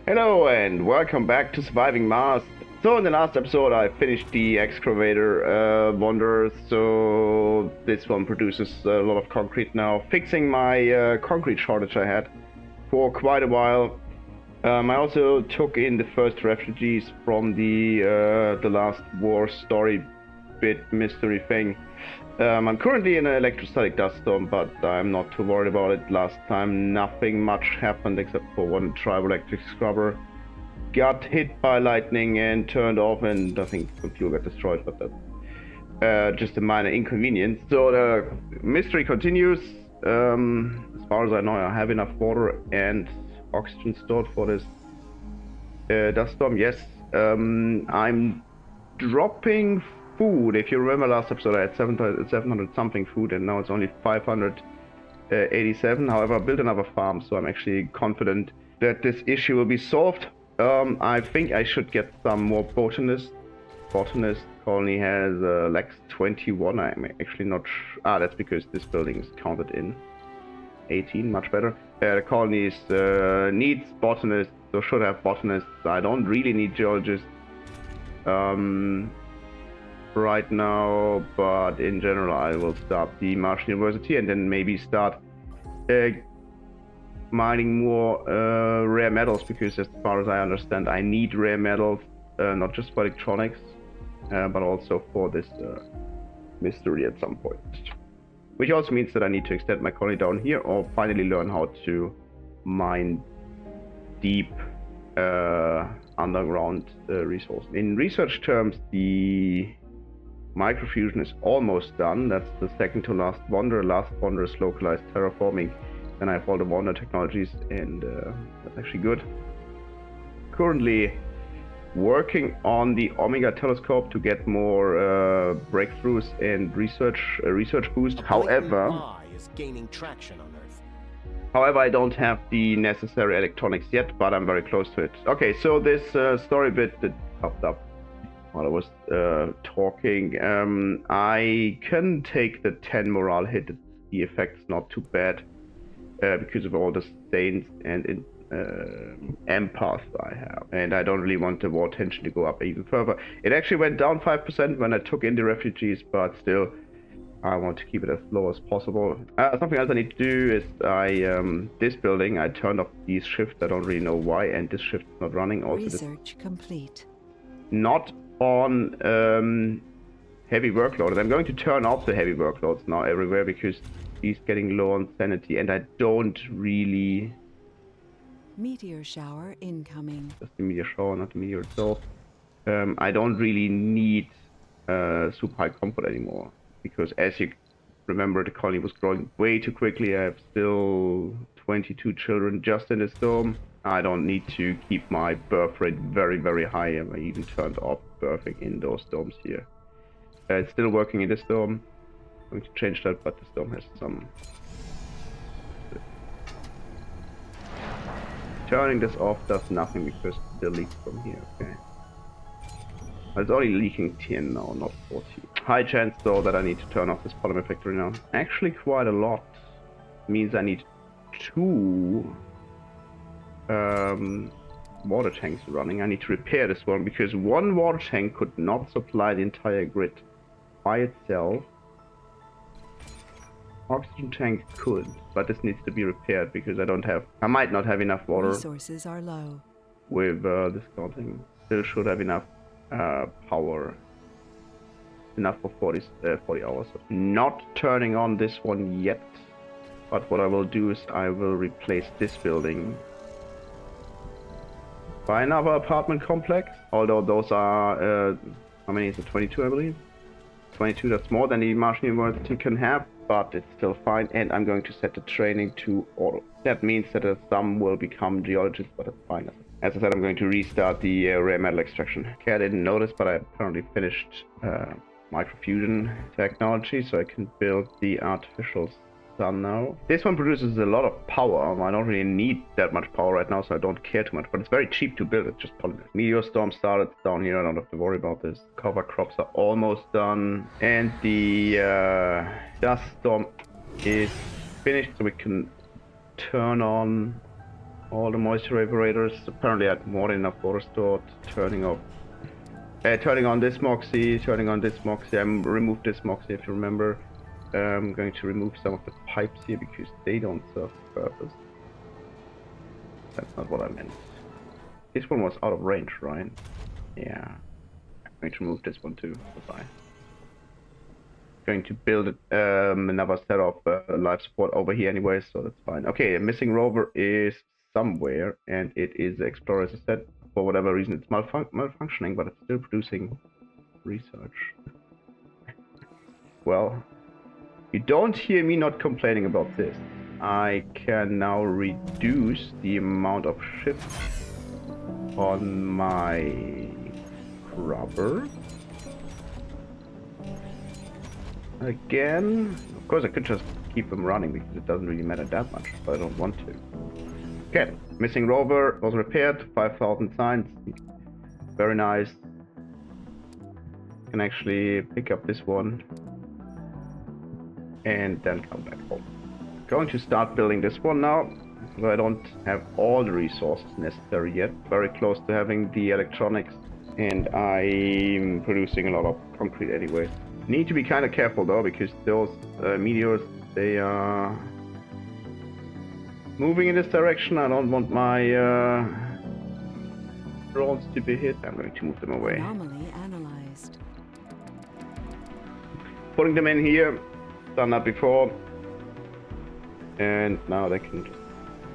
Hello and welcome back to Surviving Mars. So in the last episode I finished the excavator wonder, so this one produces a lot of concrete now, fixing my concrete shortage I had for quite a while. I also took in the first refugees from the last war story bit mystery thing. I'm currently in an electrostatic dust storm, but I'm not too worried about it. Last time nothing much happened except for one triboelectric scrubber got hit by lightning and turned off, and I think the fuel got destroyed, but that's just a minor inconvenience. So the mystery continues. As far as I know, I have enough water and oxygen stored for this dust storm. Yes, I'm dropping food. If you remember last episode, I had 700 something food, and now it's only 587. However, I built another farm, so I'm actually confident that this issue will be solved. I think I should get some more botanists. Botanist colony has Lex 21. I'm actually not that's because this building is counted in 18, much better. The colonies needs botanists, so should have botanists. I don't really need geologists right now, but in general I will start the Martian University and then maybe start mining more rare metals, because as far as I understand I need rare metals, not just for electronics, but also for this mystery at some point. Which also means that I need to extend my colony down here, or finally learn how to mine deep underground resource. In research terms, the microfusion is almost done. That's the second to last wonder. Last wonder is localized terraforming. Then I have all the wonder technologies, and that's actually good. Currently working on the Omega Telescope to get more breakthroughs and research boost. However, is gaining traction on Earth. I don't have the necessary electronics yet, but I'm very close to it. Okay, so this story bit that popped up while I was talking, I can take the 10 morale hit. The effect's not too bad because of all the stains and empaths I have, and I don't really want the war tension to go up even further. It actually went down 5% when I took in the refugees, but still I want to keep it as low as possible. Something else I need to do is this building, I turned off these shifts. I don't really know why, and this shift is not running. Also, research complete. Not on heavy workload. I'm going to turn off the heavy workloads now everywhere, because he's getting low on sanity, and I don't really... Meteor shower incoming. Just the meteor shower, not the meteor itself. I don't really need super high comfort anymore, because as you remember, the colony was growing way too quickly. I have still 22 children just in this dome. I don't need to keep my birth rate very, very high, and I even turned off birthing in those domes here. It's still working in this dome. I'm going to change that, but this dome has some... Turning this off does nothing because it still leaks from here, okay. It's only leaking 10 now, not 40. High chance though that I need to turn off this polymer factory now. Actually quite a lot. Means I need 2 water tanks running. I need to repair this one, because one water tank could not supply the entire grid by itself. Oxygen tank could, but this needs to be repaired because I might not have enough water. Resources are low. With this counting, still should have enough power. Enough for 40 hours. Not turning on this one yet, but what I will do is I will replace this building by another apartment complex. Although those are, how many is it? 22, I believe? 22, that's more than the Martian University can have, but it's still fine. And I'm going to set the training to auto. That means that some will become geologists, but it's fine. As I said, I'm going to restart the rare metal extraction. Okay, I didn't notice, but I apparently finished microfusion technology, so I can build the artificial sun now. This one produces a lot of power. I don't really need that much power right now, so I don't care too much, but it's very cheap to build. It's just polymer. Meteor storm started down here. I don't have to worry about this. Cover crops are almost done, and the dust storm is finished, so we can turn on All the moisture evaporators. Apparently I had more than enough water stored. Turning on this Moxie, turning on this Moxie. I removed this Moxie if you remember. I'm going to remove some of the pipes here because they don't serve the purpose. That's not what I meant. This one was out of range, right? Yeah. I'm going to remove this one too. Goodbye. Going to build another set of life support over here anyway, so that's fine. Okay, a missing rover is somewhere, and it is the Explorer, as I said. For whatever reason, it's malfunctioning, but it's still producing research. Well, you don't hear me not complaining about this. I can now reduce the amount of shift on my rubber. Again, of course I could just keep them running because it doesn't really matter that much, but I don't want to. Okay, missing rover was repaired, 5,000 signs. Very nice. Can actually pick up this one and then come back home. Going to start building this one now. I don't have all the resources necessary yet. Very close to having the electronics, and I'm producing a lot of concrete anyways. Need to be kind of careful though, because those meteors, they are moving in this direction. I don't want my drones to be hit. I'm going to move them away. Anomaly analyzed. Putting them in here. Done that before. And now they can just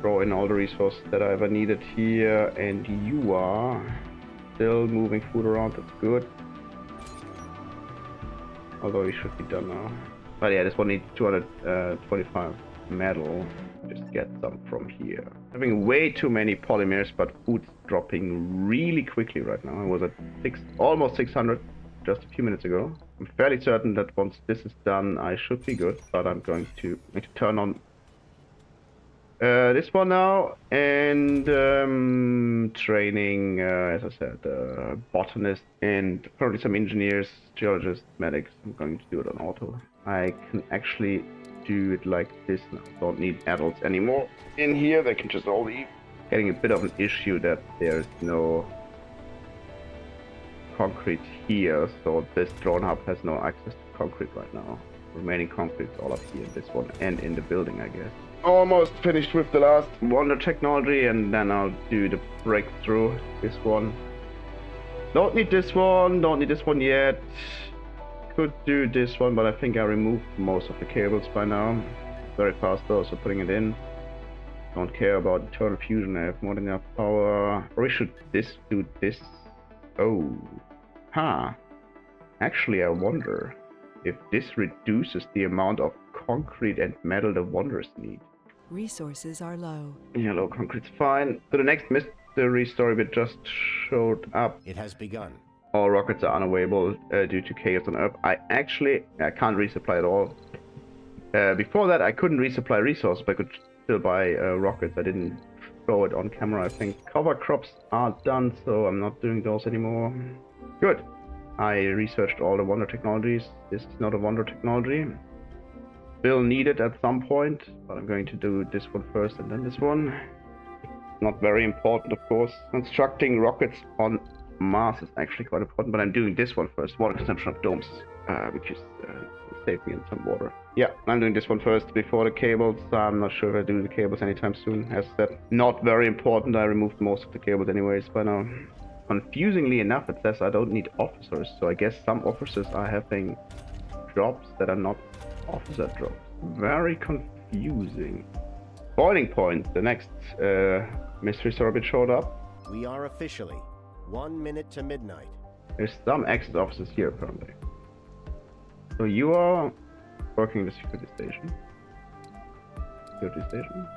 throw in all the resources that I ever needed here. And you are still moving food around. That's good. Although it should be done now. But yeah, this one needs 225 metal. Just get some from here. Having way too many polymers, but food's dropping really quickly right now. I was at almost 600 just a few minutes ago. I'm fairly certain that once this is done, I should be good. But I'm going to turn on this one now, and training, as I said, botanists and probably some engineers, geologists, medics. I'm going to do it on auto. I can actually do it like this now. Don't need adults anymore in here. They can just all leave. Getting a bit of an issue that there's no concrete here, so this drone hub has no access to concrete right now. Remaining concrete is all up here in this one and in the building, I guess. Almost finished with the last wonder technology, and then I'll do the breakthrough. This one. Don't need this one. Don't need this one yet. Could do this one, but I think I removed most of the cables by now. Very fast though, so putting it in. Don't care about internal fusion. I have more than enough power. Or should this do this? Oh. Huh. Actually, I wonder if this reduces the amount of concrete and metal the Wanderers need. Resources are low. Yeah, low concrete's fine. So the next mystery story bit just showed up. It has begun. All rockets are unavailable due to chaos on Earth. I can't resupply at all. Before that, I couldn't resupply resources, but I could still buy rockets. I didn't show it on camera, I think. Cover crops are done, so I'm not doing those anymore. Good. I researched all the wonder technologies. This is not a wonder technology. Will need it at some point, but I'm going to do this one first and then this one. Not very important, of course. Constructing rockets on Mars is actually quite important, but I'm doing this one first. Water consumption of domes, because it saved me in some water. Yeah, I'm doing this one first before the cables. I'm not sure if I do the cables anytime soon. As said, not very important. I removed most of the cables anyways by now. Confusingly enough, it says I don't need officers, so I guess some officers are having jobs that are not officer jobs. Very confusing. Boiling point, the next mystery story showed up. We are officially 1 minute to midnight. There's some exit officers here apparently. So you are working in the security station. Security station?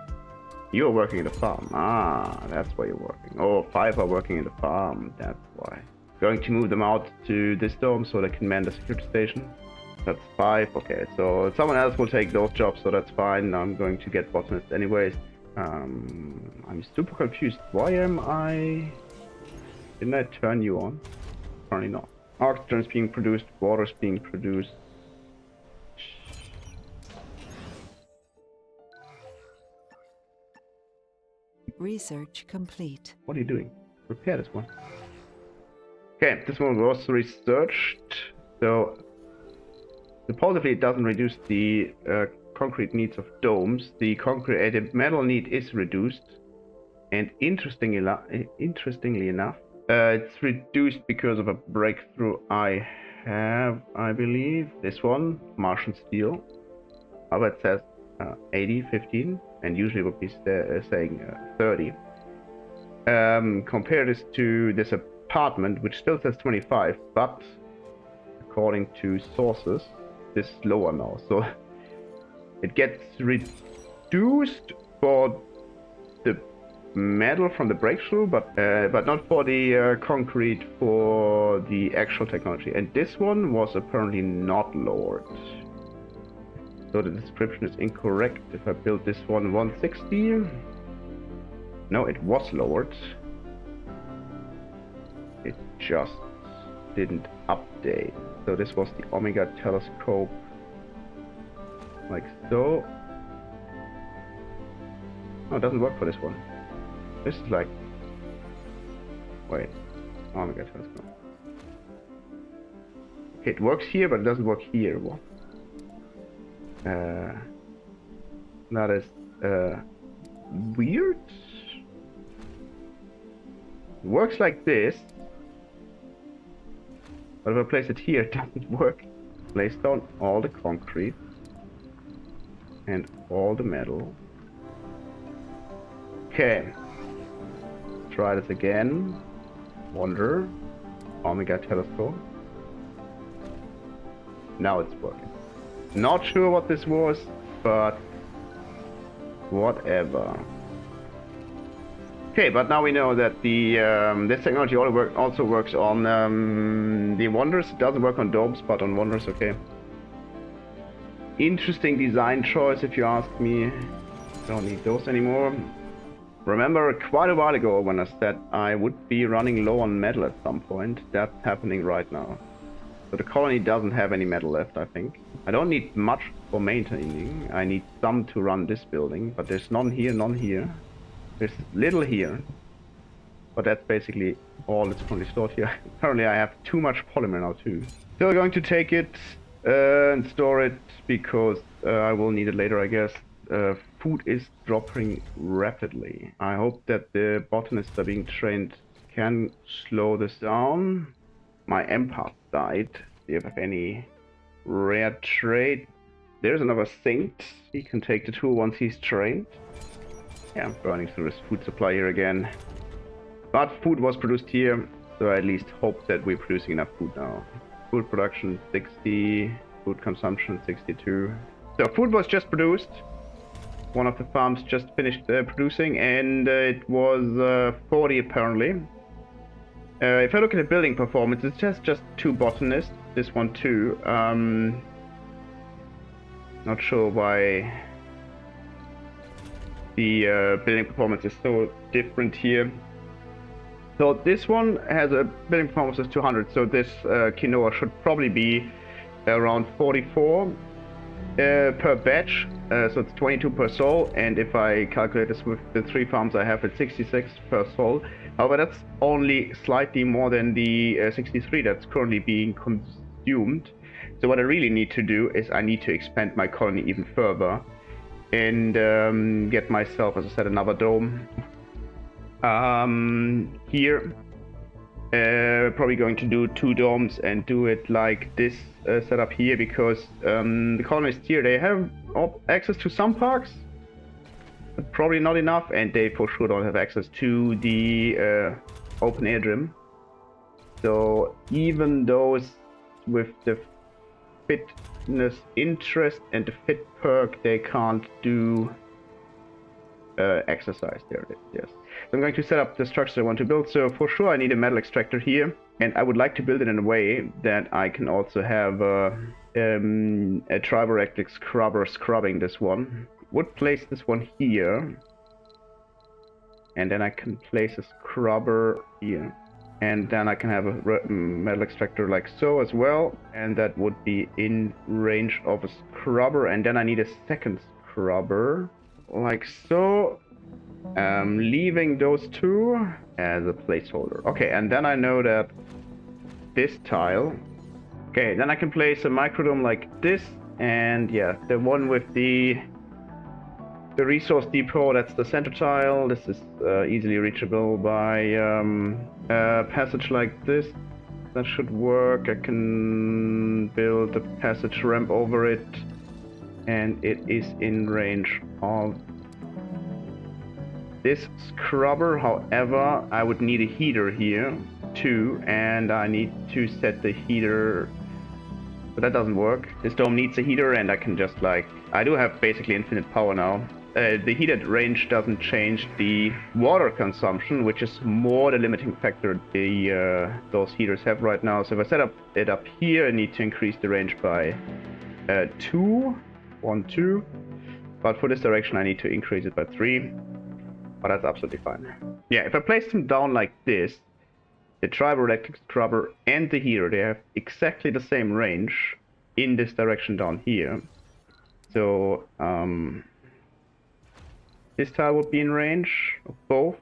You're working in the farm. Ah, that's why you're working. Oh, 5 are working in the farm. That's why. Going to move them out to this dome so they can man the security station. That's 5. Okay, so someone else will take those jobs, so that's fine. I'm going to get botanists anyways. I'm super confused. Why am I... Didn't I turn you on? Apparently not. Oxygen is being produced. Water is being produced. Research complete. What are you doing? Repair this one. Okay, this one was researched. So supposedly it doesn't reduce the concrete needs of domes. The concrete, the metal need is reduced. And interestingly enough, it's reduced because of a breakthrough I have, I believe. This one, Martian steel. However, it says 80, 15, and usually would be saying 30. Compare this to this apartment, which still says 25, but according to sources, this is lower now. So it gets reduced for the metal from the breakthrough, but not for the concrete for the actual technology. And this one was apparently not lowered. So the description is incorrect. If I build this one 160, no, it was lowered. It just didn't update. So this was the Omega Telescope, like so. No, it doesn't work for this one. This is like, wait, Omega Telescope. Okay, it works here, but it doesn't work here. What? That is weird. It works like this, but if I place it here, it doesn't work. Place down all the concrete and all the metal. Okay. Try this again. Wonder. Omega Telescope. Now it's working. Not sure what this was, but whatever. Okay, but now we know that the this technology also works on the wonders. It doesn't work on domes, but on wonders, okay. Interesting design choice, if you ask me. Don't need those anymore. Remember quite a while ago when I said I would be running low on metal at some point. That's happening right now. So the colony doesn't have any metal left, I think. I don't need much for maintaining. I need some to run this building, but there's none here, none here. There's little here. But that's basically all that's currently stored here. Apparently I have too much polymer now too. Still going to take it and store it because I will need it later, I guess. Food is dropping rapidly. I hope that the botanists are being trained can slow this down. My empath died. Do you have any rare trait? There's another saint. He can take the tool once he's trained. Yeah, I'm burning through this food supply here again. But food was produced here, so I at least hope that we're producing enough food now. Food production 60, food consumption 62. So food was just produced. One of the farms just finished producing, and it was 40 apparently. If I look at the building performance, it's just two botanists. This one too. Not sure why the building performance is so different here. So this one has a building performance of 200. So this quinoa should probably be around 44 per batch. So it's 22 per soul. And if I calculate this with the 3 farms I have, it's 66 per soul. However, that's only slightly more than the 63 that's currently being consumed. So what I really need to do is I need to expand my colony even further and get myself, as I said, another dome. Here, probably going to do 2 domes and do it like this setup here, because the colonists here, they have access to some parks, but probably not enough, and they for sure don't have access to the open air gym. So even those with the fitness interest and the fit perk, they can't do exercise. There it is, yes. So I'm going to set up the structure I want to build. So for sure I need a metal extractor here, and I would like to build it in a way that I can also have a triboractic scrubber scrubbing this one. Would place this one here, and then I can place a scrubber here, and then I can have a metal extractor like so as well, and that would be in range of a scrubber. And then I need a second scrubber like so, Leaving those two as a placeholder. Okay, and then I know that this tile. Okay, then I can place a microdome like this, and yeah, the one with the resource depot, that's the center tile. This is easily reachable by a passage like this. That should work. I can build a passage ramp over it, and it is in range of this scrubber. However, I would need a heater here too, and I need to set the heater, but that doesn't work. This dome needs a heater, and I can just like, I do have basically infinite power now. The heated range doesn't change the water consumption, which is more the limiting factor those heaters have right now. So if I set it up here, I need to increase the range by 2. But for this direction, I need to increase it by 3. But that's absolutely fine. Yeah, if I place them down like this, the triboelectric scrubber and the heater, they have exactly the same range in this direction down here. So, this tile would be in range of both,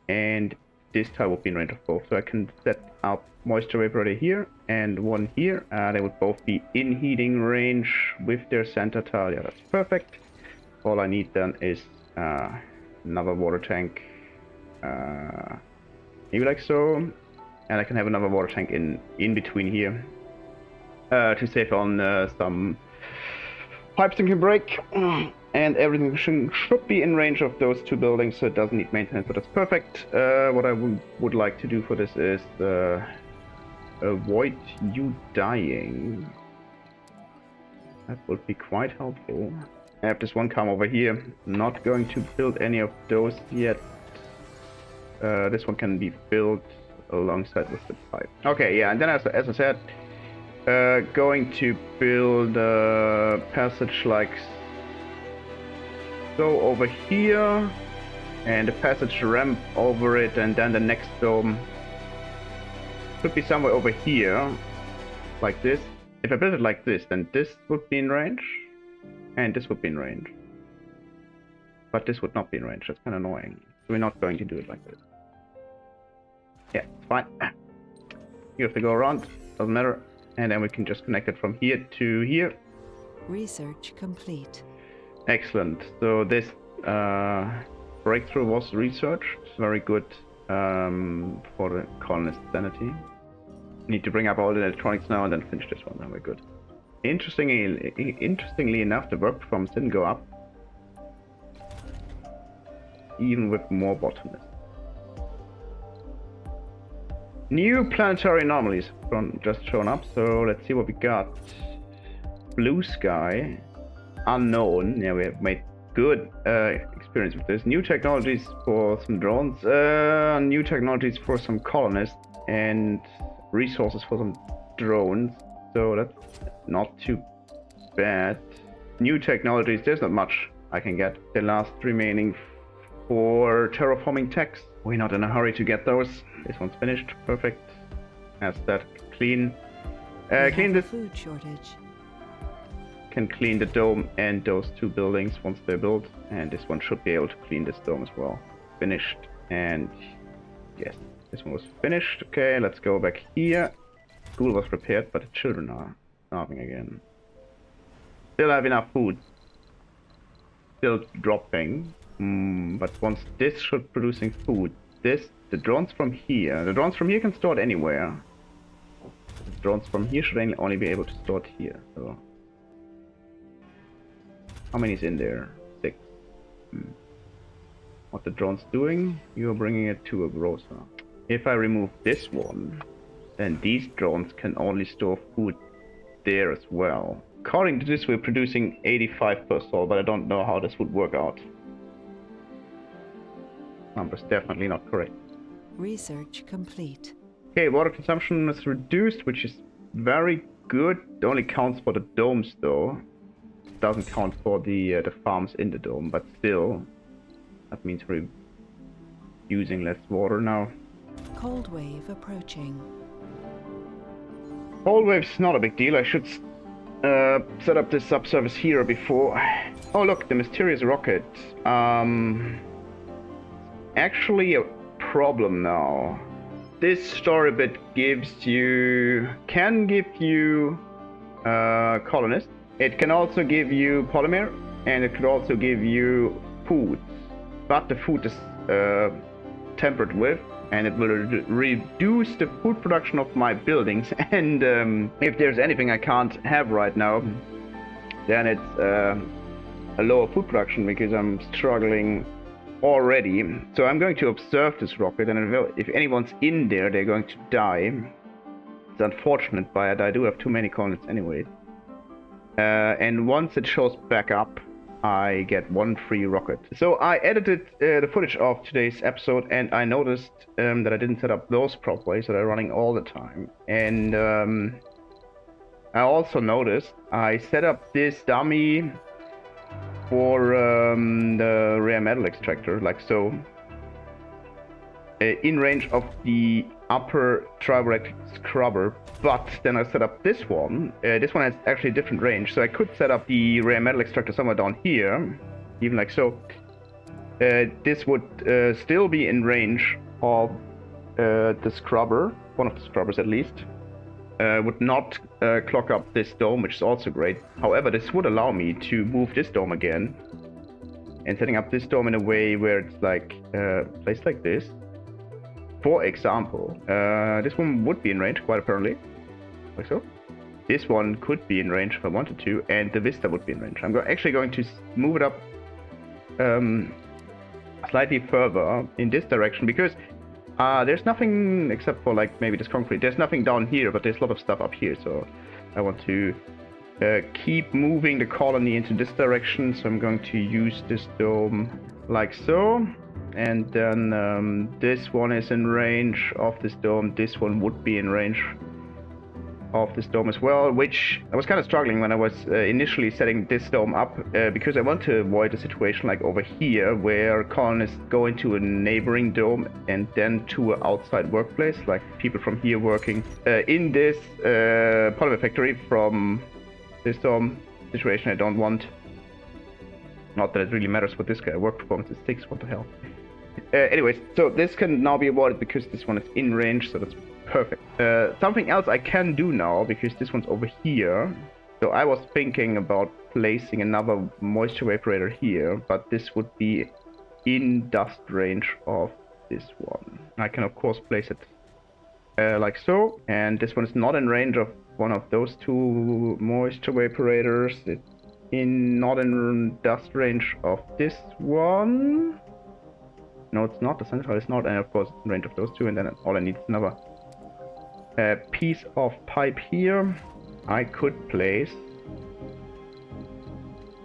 and this tile would be in range of both. So I can set up moisture evaporator here and one here. They would both be in heating range with their center tile. Yeah, that's perfect. All I need then is another water tank, maybe like so, and I can have another water tank in between here to save on some pipes that can break. And everything should be in range of those two buildings, so it doesn't need maintenance, but that's perfect. What I would like to do for this is avoid you dying. That would be quite helpful. I have this one come over here. Not going to build any of those yet. This one can be built alongside with the pipe. Okay, yeah, and then as I said, going to build a passage like so over here, and a passage ramp over it, and then the next dome should be somewhere over here, like this. If I build it like this, then this would be in range, and this would be in range. But this would not be in range, that's kind of annoying. So we're not going to do it like this. Yeah, it's fine. You have to go around, doesn't matter. And then we can just connect it from here to here. Research complete. Excellent. So this breakthrough was researched. Very good for the colonist sanity. Need to bring up all the electronics now and then finish this one. Then we're good. Interestingly enough, the work performance didn't go up, even with more botanists. New planetary anomalies just shown up. So let's see what we got. Blue sky. Unknown. Yeah, we have made good experience with this. New technologies for some drones, new technologies for some colonists, and resources for some drones. So that's not too bad. New technologies, there's not much I can get. The last remaining for terraforming techs. We're not in a hurry to get those. This one's finished. Perfect. That's that. Clean. Clean this. Food shortage. Can clean the dome and those two buildings once they're built, and this one should be able to clean this dome as well. Finished. And yes, this one was finished. Okay, let's go back here. School was prepared, but the children are starving again. Still have enough food. Still dropping. But once this should producing food. The drones from here. The drones from here can store it anywhere. The drones from here should only be able to store it here. So how many is in there? 6. What the drone's doing? You're bringing it to a grocer. If I remove this one, then these drones can only store food there as well. According to this, we're producing 85 per soul, but I don't know how this would work out. Number's definitely not correct. Research complete. Okay, water consumption is reduced, which is very good. It only counts for the domes though. It doesn't count for the farms in the dome, but still, that means we're using less water now. Cold wave approaching. Cold wave's not a big deal. I should set up this subsurface here before. Oh look, the mysterious rocket. actually a problem now. This story bit can give you colonists. It can also give you polymer, and it could also give you food. But the food is tempered with, and it will reduce the food production of my buildings. And if there's anything I can't have right now, then it's a lower food production because I'm struggling already. So I'm going to observe this rocket, and if anyone's in there, they're going to die. It's unfortunate, but I do have too many colonists anyway. And once it shows back up, I get one free rocket. So I edited the footage of today's episode, and I noticed that I didn't set up those prop ways that are running all the time. And I also noticed I set up this dummy for the rare metal extractor, like so, in range of the upper triboretic scrubber. But then I set up this one. This one has actually a different range, so I could set up the rare metal extractor somewhere down here, even like so. This would still be in range of the scrubber, one of the scrubbers at least. Would not clog up this dome, which is also great. However, this would allow me to move this dome again, and setting up this dome in a way where it's like placed like this. For example, this one would be in range, quite apparently, like so. This one could be in range if I wanted to, and the Vista would be in range. I'm actually going to move it up slightly further in this direction, because there's nothing except for like maybe this concrete. There's nothing down here, but there's a lot of stuff up here, so I want to keep moving the colony into this direction. So I'm going to use this dome like so. And then this one is in range of this dome. This one would be in range of this dome as well, which I was kind of struggling when I was initially setting this dome up, because I want to avoid a situation like over here where colonists go into a neighboring dome and then to an outside workplace, like people from here working in this polymer factory from this dome situation. I don't want. Not that it really matters what this guy work performance is 6, what the hell. Anyways, so this can now be avoided because this one is in range, so that's perfect. Something else I can do now, because this one's over here. So I was thinking about placing another moisture evaporator here, but this would be in dust range of this one. I can of course place it like so, and this one is not in range of one of those two moisture evaporators. It's not in dust range of this one. No, it's not. The central is not, and of course in range of those two, and then all I need is another piece of pipe here. I could place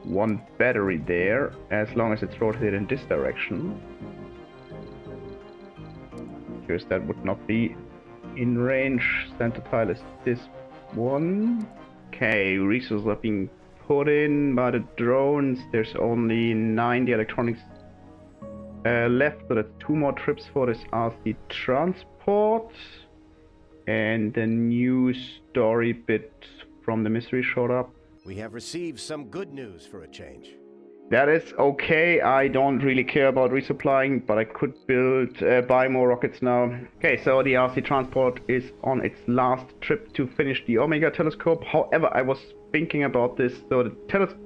one battery there, as long as it's rotated in this direction, because that would not be in range. Center tile is this one. Okay, resources are being put in by the drones. There's only 90 electronics left, so that's 2 more trips for this RC transport. And the new story bit from the mystery showed up. We have received some good news for a change. That is okay. I don't really care about resupplying, but I could buy more rockets now. Okay, so the RC transport is on its last trip to finish the Omega Telescope. However, I was thinking about this. So the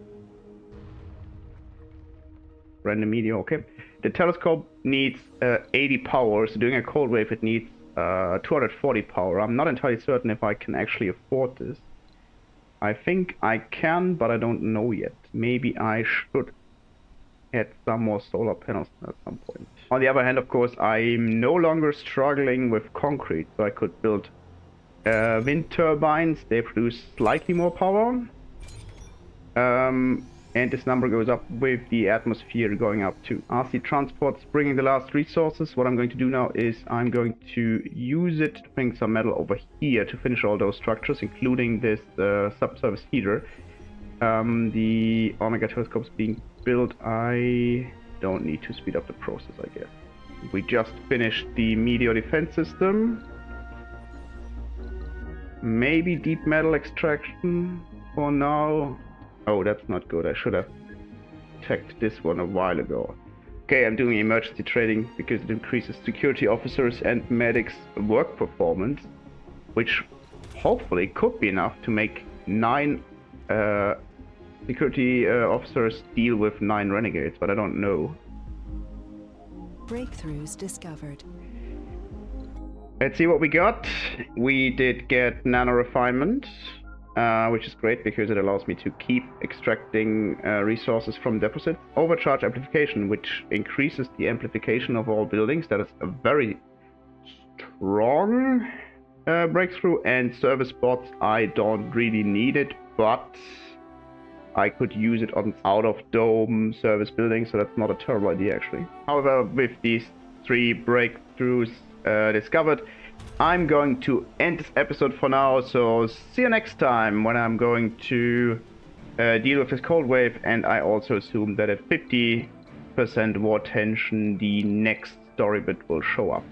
random media, okay. The telescope needs 80 power, so doing a cold wave it needs 240 power. I'm not entirely certain if I can actually afford this. I think I can, but I don't know yet. Maybe I should add some more solar panels at some point. On the other hand, of course, I'm no longer struggling with concrete, so I could build wind turbines. They produce slightly more power. And this number goes up with the atmosphere going up too. RC transport's bringing the last resources. What I'm going to do now is I'm going to use it to bring some metal over here to finish all those structures, including this subsurface heater. The Omega Telescope's being built. I don't need to speed up the process, I guess. We just finished the meteor defense system. Maybe deep metal extraction for now. Oh, that's not good. I should have checked this one a while ago. Okay, I'm doing emergency trading because it increases security officers and medics' work performance, which hopefully could be enough to make 9 security officers deal with 9 renegades, but I don't know. Breakthroughs discovered. Let's see what we got. We did get nano refinement, which is great because it allows me to keep extracting resources from deposits. Overcharge amplification, which increases the amplification of all buildings. That is a very strong breakthrough. And service bots, I don't really need it, but I could use it on out-of-dome service buildings, so that's not a terrible idea actually. However, with these 3 breakthroughs discovered, I'm going to end this episode for now, so see you next time when I'm going to deal with this cold wave, and I also assume that at 50% war tension the next story bit will show up.